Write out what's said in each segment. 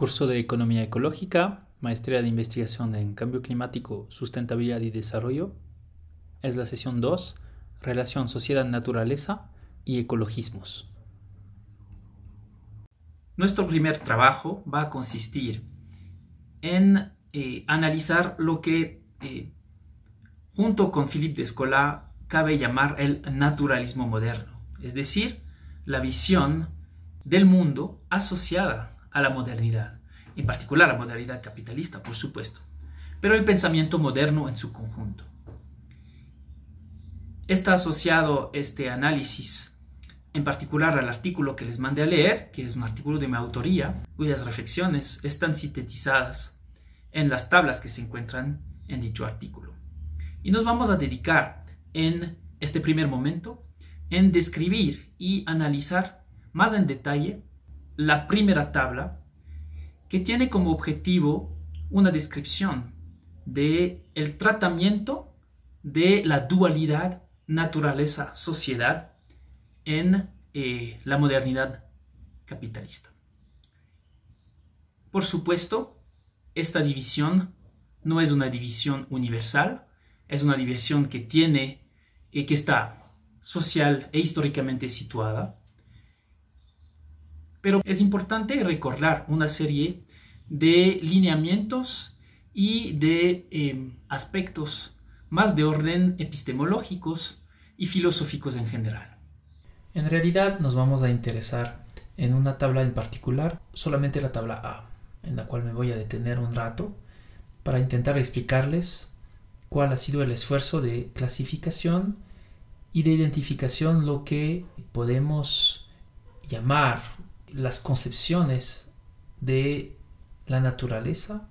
Curso de Economía Ecológica, Maestría de Investigación en Cambio Climático, Sustentabilidad y Desarrollo. Es la sesión 2, Relación Sociedad-Naturaleza y Ecologismos. Nuestro primer trabajo va a consistir en analizar lo que, junto con Philippe Descola, cabe llamar el naturalismo moderno, es decir, la visión del mundo asociada a la modernidad, en particular la modernidad capitalista, por supuesto, pero el pensamiento moderno en su conjunto. Está asociado este análisis en particular al artículo que les mandé a leer, que es un artículo de mi autoría, cuyas reflexiones están sintetizadas en las tablas que se encuentran en dicho artículo. Y nos vamos a dedicar en este primer momento en describir y analizar más en detalle la primera tabla, que tiene como objetivo una descripción del tratamiento de la dualidad naturaleza-sociedad en la modernidad capitalista. Por supuesto, esta división no es una división universal, es una división que está social e históricamente situada, pero es importante recordar una serie de lineamientos y de aspectos más de orden epistemológicos y filosóficos en general. En realidad nos vamos a interesar en una tabla en particular, solamente la tabla A, en la cual me voy a detener un rato para intentar explicarles cuál ha sido el esfuerzo de clasificación y de identificación, lo que podemos llamar las concepciones de la naturaleza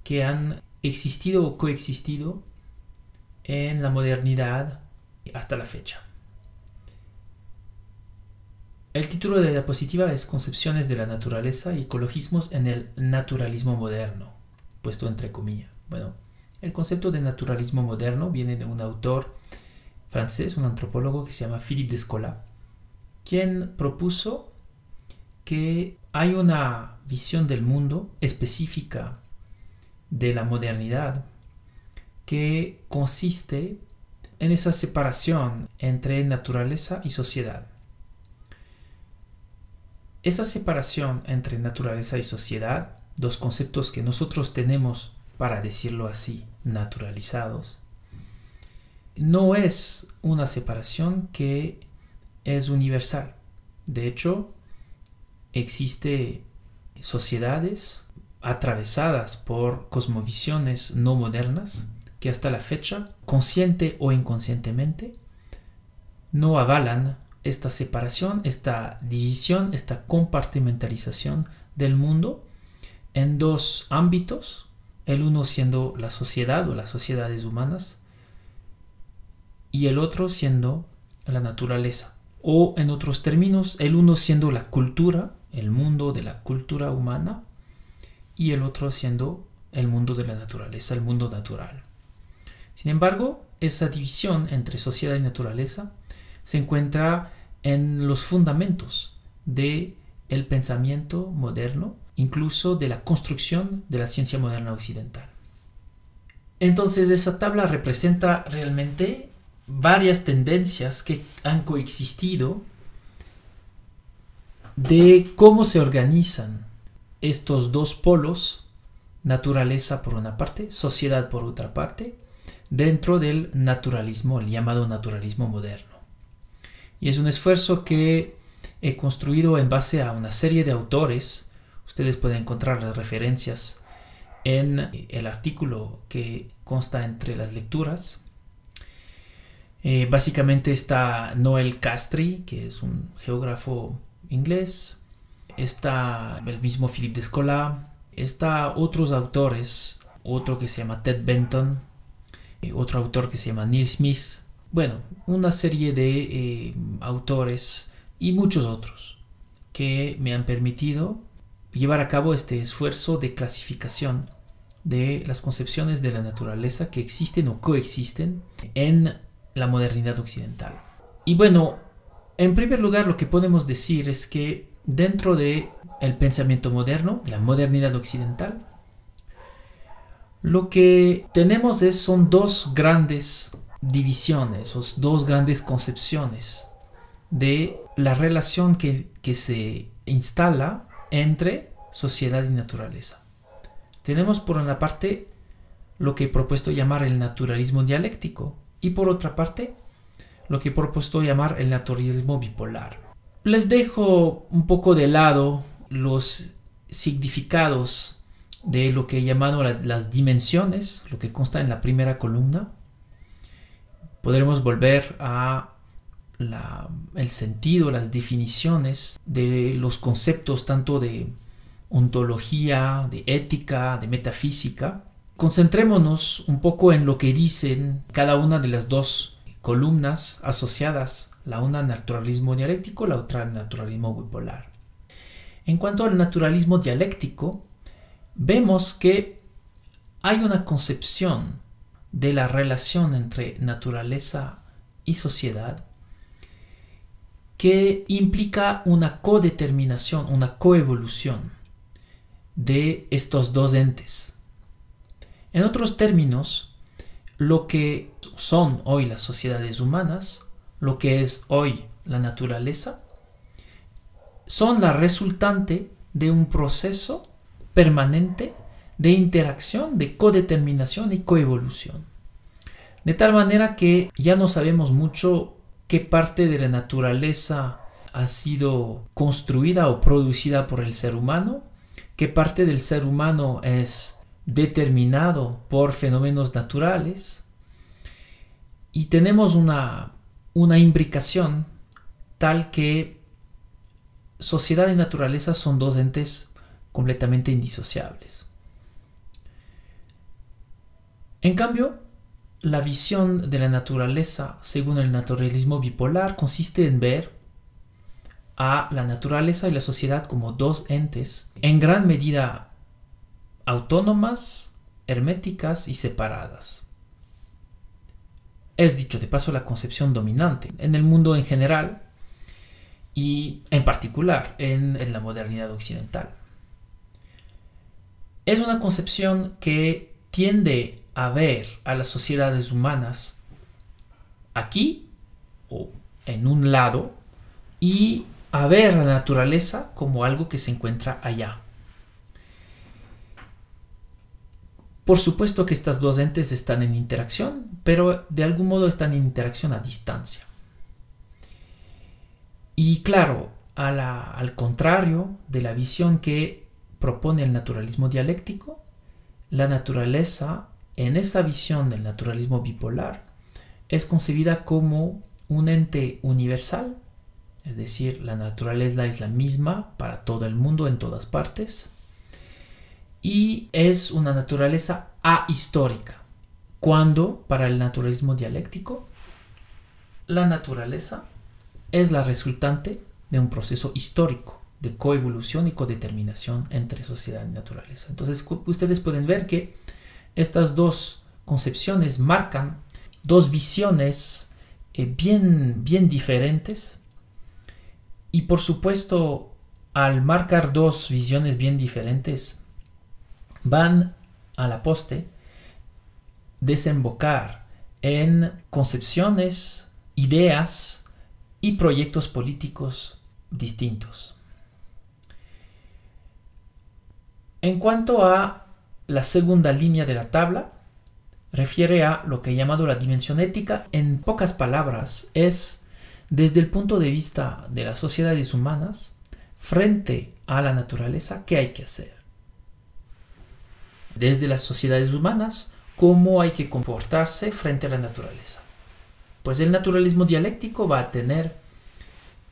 que han existido o coexistido en la modernidad hasta la fecha. El título de la diapositiva es Concepciones de la naturaleza y ecologismos en el naturalismo moderno, puesto entre comillas. Bueno, el concepto de naturalismo moderno viene de un autor francés, un antropólogo que se llama Philippe Descola, quien propuso que hay una visión del mundo específica de la modernidad que consiste en esa separación entre naturaleza y sociedad. Esa separación entre naturaleza y sociedad, dos conceptos que nosotros tenemos, para decirlo así, naturalizados, no es una separación que es universal. De hecho, existen sociedades atravesadas por cosmovisiones no modernas que hasta la fecha, consciente o inconscientemente, no avalan esta separación, esta división, esta compartimentalización del mundo en dos ámbitos, el uno siendo la sociedad o las sociedades humanas y el otro siendo la naturaleza, o en otros términos, el uno siendo la cultura, el mundo de la cultura humana, y el otro siendo el mundo de la naturaleza, el mundo natural. Sin embargo, esa división entre sociedad y naturaleza se encuentra en los fundamentos del pensamiento moderno, incluso de la construcción de la ciencia moderna occidental. Entonces, esa tabla representa realmente varias tendencias que han coexistido de cómo se organizan estos dos polos, naturaleza por una parte, sociedad por otra parte, dentro del naturalismo, el llamado naturalismo moderno. Y es un esfuerzo que he construido en base a una serie de autores. Ustedes pueden encontrar las referencias en el artículo que consta entre las lecturas. Básicamente está Noel Castry, que es un geógrafo inglés. Está el mismo Philippe Descola. Está otros autores, otro que se llama Ted Benton, otro autor que se llama Neil Smith. Bueno, una serie de autores y muchos otros que me han permitido llevar a cabo este esfuerzo de clasificación de las concepciones de la naturaleza que existen o coexisten en la modernidad occidental. Y bueno, en primer lugar lo que podemos decir es que dentro de el pensamiento moderno, de la modernidad occidental, lo que tenemos son dos grandes divisiones, o dos grandes concepciones de la relación que se instala entre sociedad y naturaleza. Tenemos por una parte lo que he propuesto llamar el naturalismo dialéctico y por otra parte lo que he propuesto llamar el naturalismo bipolar. Les dejo un poco de lado los significados de lo que he llamado las dimensiones, lo que consta en la primera columna. Podremos volver a el sentido, las definiciones de los conceptos tanto de ontología, de ética, de metafísica. Concentrémonos un poco en lo que dicen cada una de las dos columnas asociadas, la una al naturalismo dialéctico, la otra al naturalismo bipolar. En cuanto al naturalismo dialéctico, vemos que hay una concepción de la relación entre naturaleza y sociedad que implica una codeterminación, una coevolución de estos dos entes. En otros términos, lo que son hoy las sociedades humanas, lo que es hoy la naturaleza, son la resultante de un proceso permanente de interacción, de codeterminación y coevolución. De tal manera que ya no sabemos mucho qué parte de la naturaleza ha sido construida o producida por el ser humano, qué parte del ser humano es determinado por fenómenos naturales, y tenemos una imbricación tal que sociedad y naturaleza son dos entes completamente indisociables. En cambio, la visión de la naturaleza según el naturalismo bipolar consiste en ver a la naturaleza y la sociedad como dos entes en gran medida autónomas, herméticas y separadas. Es, dicho de paso, la concepción dominante en el mundo en general y en particular en la modernidad occidental. Es una concepción que tiende a ver a las sociedades humanas aquí o en un lado y a ver a la naturaleza como algo que se encuentra allá. Por supuesto que estas dos entes están en interacción, pero de algún modo están en interacción a distancia. Y claro, al contrario de la visión que propone el naturalismo dialéctico, la naturaleza, en esa visión del naturalismo bipolar, es concebida como un ente universal, es decir, la naturaleza es la misma para todo el mundo, en todas partes, y es una naturaleza ahistórica, cuando para el naturalismo dialéctico, la naturaleza es la resultante de un proceso histórico de coevolución y codeterminación entre sociedad y naturaleza. Entonces, ustedes pueden ver que estas dos concepciones marcan dos visiones bien diferentes, y por supuesto, al marcar dos visiones bien diferentes, van a la poste desembocar en concepciones, ideas y proyectos políticos distintos. En cuanto a la segunda línea de la tabla, refiere a lo que he llamado la dimensión ética. En pocas palabras, es desde el punto de vista de las sociedades humanas frente a la naturaleza, ¿qué hay que hacer? Desde las sociedades humanas, ¿cómo hay que comportarse frente a la naturaleza? Pues el naturalismo dialéctico va a tener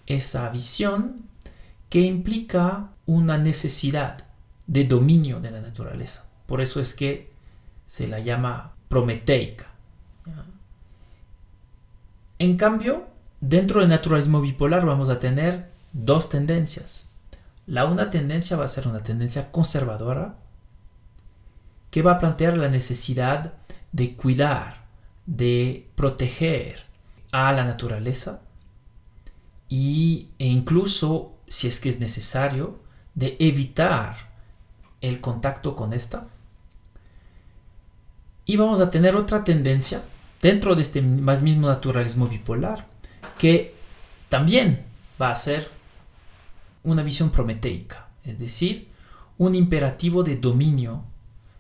esa visión que implica una necesidad de dominio de la naturaleza. Por eso es que se la llama prometeica. En cambio, dentro del naturalismo bipolar vamos a tener dos tendencias. Una tendencia va a ser una tendencia conservadora que va a plantear la necesidad de cuidar, de proteger a la naturaleza e incluso si es que es necesario, de evitar el contacto con esta. Y vamos a tener otra tendencia dentro de este más mismo naturalismo bipolar, que también va a ser una visión prometeica, es decir, un imperativo de dominio,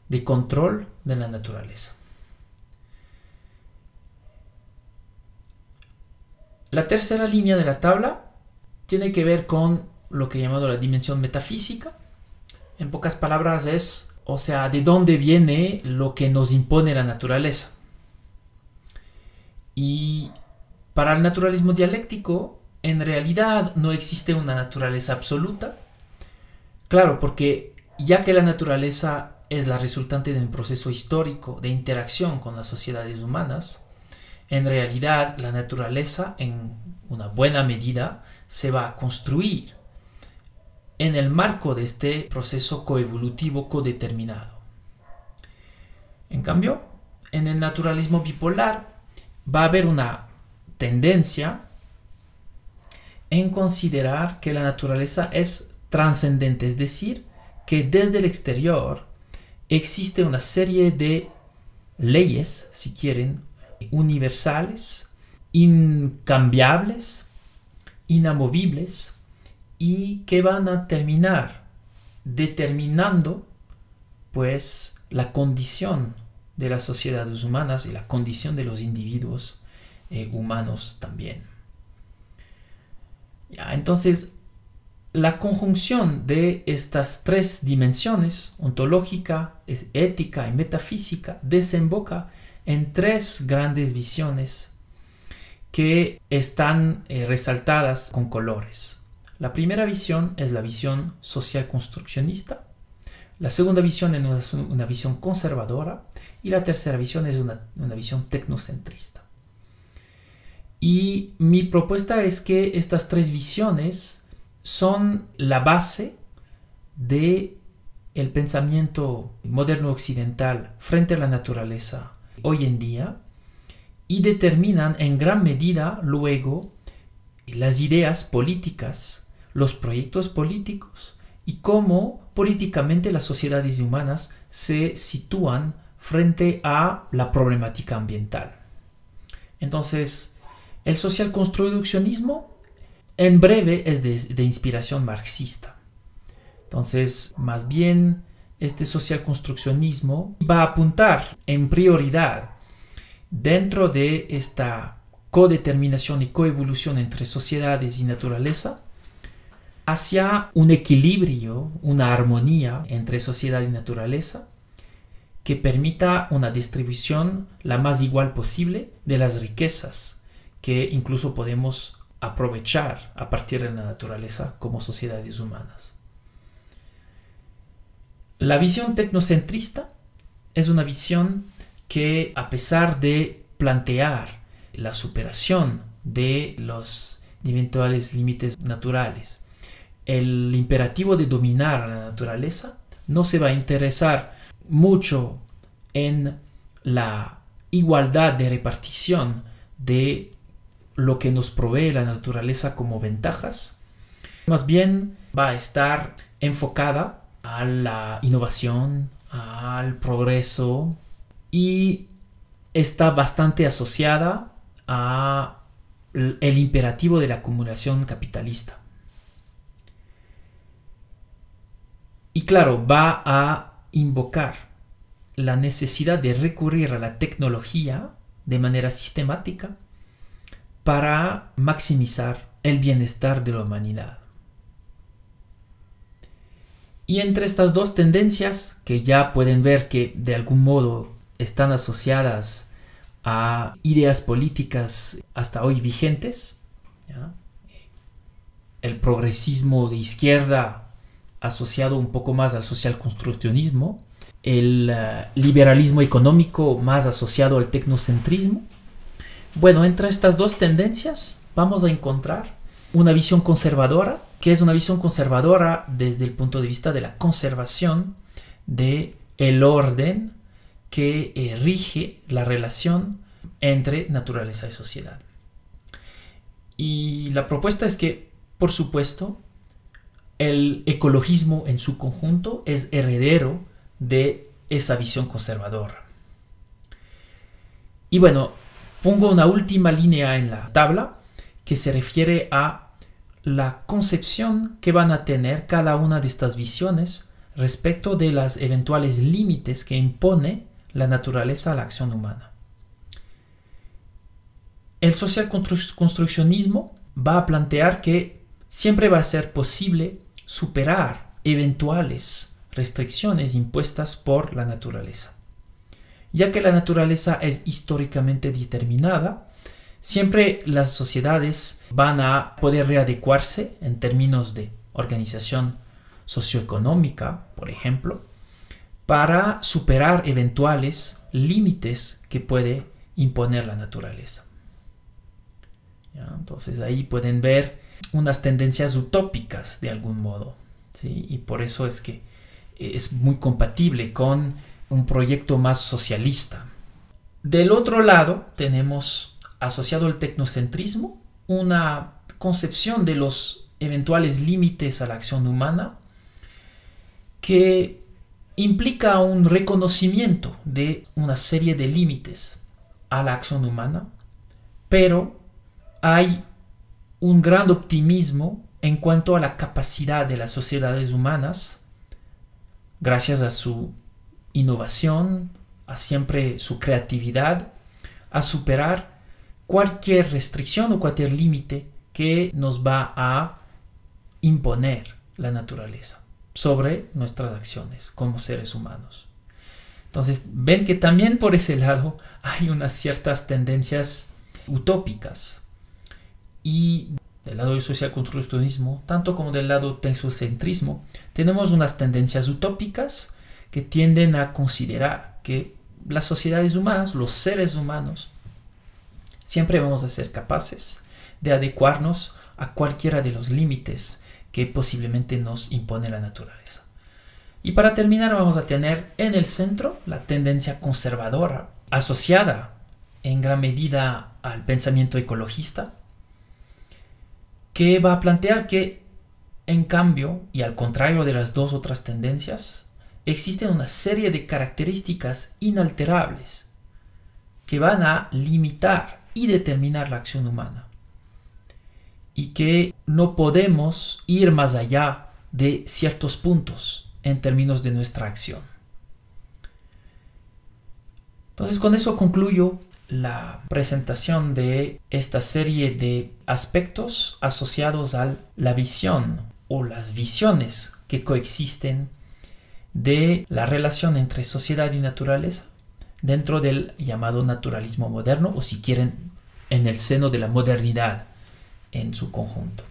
de control de la naturaleza. La tercera línea de la tabla tiene que ver con lo que he llamado la dimensión metafísica. En pocas palabras es, o sea, de dónde viene lo que nos impone la naturaleza. Y para el naturalismo dialéctico, en realidad no existe una naturaleza absoluta. Claro, porque ya que la naturaleza es la resultante de un proceso histórico de interacción con las sociedades humanas, en realidad la naturaleza en una buena medida se va a construir en el marco de este proceso coevolutivo codeterminado. En cambio, en el naturalismo bipolar va a haber una tendencia en considerar que la naturaleza es trascendente, es decir, que desde el exterior existe una serie de leyes, si quieren, universales, incambiables, inamovibles, y que van a terminar determinando pues la condición de las sociedades humanas y la condición de los individuos humanos también. Ya, entonces, la conjunción de estas tres dimensiones, ontológica, ética y metafísica, desemboca en tres grandes visiones que están resaltadas con colores. La primera visión es la visión social construccionista, la segunda visión es una visión conservadora y la tercera visión es una visión tecnocentrista. Y mi propuesta es que estas tres visiones son la base de el pensamiento moderno occidental frente a la naturaleza hoy en día y determinan en gran medida luego las ideas políticas, los proyectos políticos y cómo políticamente las sociedades humanas se sitúan frente a la problemática ambiental. Entonces, el social construccionismo en breve es de inspiración marxista. Entonces, más bien, este social construccionismo va a apuntar en prioridad dentro de esta codeterminación y coevolución entre sociedades y naturaleza hacia un equilibrio, una armonía entre sociedad y naturaleza que permita una distribución la más igual posible de las riquezas que incluso podemos aprovechar a partir de la naturaleza como sociedades humanas. La visión tecnocentrista es una visión que, a pesar de plantear la superación de los eventuales límites naturales, el imperativo de dominar a la naturaleza, no se va a interesar mucho en la igualdad de repartición de lo que nos provee la naturaleza como ventajas. Más bien va a estar enfocada a la innovación, al progreso y está bastante asociada a el imperativo de la acumulación capitalista. Y claro, va a invocar la necesidad de recurrir a la tecnología de manera sistemática para maximizar el bienestar de la humanidad. Y entre estas dos tendencias, que ya pueden ver que de algún modo están asociadas a ideas políticas hasta hoy vigentes, ¿ya? El progresismo de izquierda asociado un poco más al social construccionismo, el liberalismo económico más asociado al tecnocentrismo. Bueno, entre estas dos tendencias vamos a encontrar una visión conservadora, que es una visión conservadora desde el punto de vista de la conservación del orden que rige la relación entre naturaleza y sociedad. Y la propuesta es que, por supuesto, el ecologismo en su conjunto es heredero de esa visión conservadora. Y bueno, pongo una última línea en la tabla que se refiere a la concepción que van a tener cada una de estas visiones respecto de los eventuales límites que impone la naturaleza a la acción humana. El social construccionismo va a plantear que siempre va a ser posible superar eventuales restricciones impuestas por la naturaleza. Ya que la naturaleza es históricamente determinada, siempre las sociedades van a poder readecuarse en términos de organización socioeconómica, por ejemplo, para superar eventuales límites que puede imponer la naturaleza. ¿Ya? Entonces ahí pueden ver unas tendencias utópicas de algún modo, ¿sí? Y por eso es que es muy compatible con un proyecto más socialista. Del otro lado tenemos asociado al tecnocentrismo una concepción de los eventuales límites a la acción humana que implica un reconocimiento de una serie de límites a la acción humana, pero hay un gran optimismo en cuanto a la capacidad de las sociedades humanas, gracias a su innovación, a siempre su creatividad, a superar cualquier restricción o cualquier límite que nos va a imponer la naturaleza sobre nuestras acciones como seres humanos. Entonces, ven que también por ese lado hay unas ciertas tendencias utópicas. Y del lado del socialconstruccionismo, tanto como del lado tecnocentrismo, tenemos unas tendencias utópicas que tienden a considerar que las sociedades humanas, los seres humanos, siempre vamos a ser capaces de adecuarnos a cualquiera de los límites que posiblemente nos impone la naturaleza. Y para terminar vamos a tener en el centro la tendencia conservadora, asociada en gran medida al pensamiento ecologista, que va a plantear que, en cambio, y al contrario de las dos otras tendencias, existen una serie de características inalterables que van a limitar y determinar la acción humana, y que no podemos ir más allá de ciertos puntos en términos de nuestra acción. Entonces, con eso concluyo la presentación de esta serie de aspectos asociados a la visión o las visiones que coexisten de la relación entre sociedad y naturaleza dentro del llamado naturalismo moderno, o si quieren, en el seno de la modernidad en su conjunto.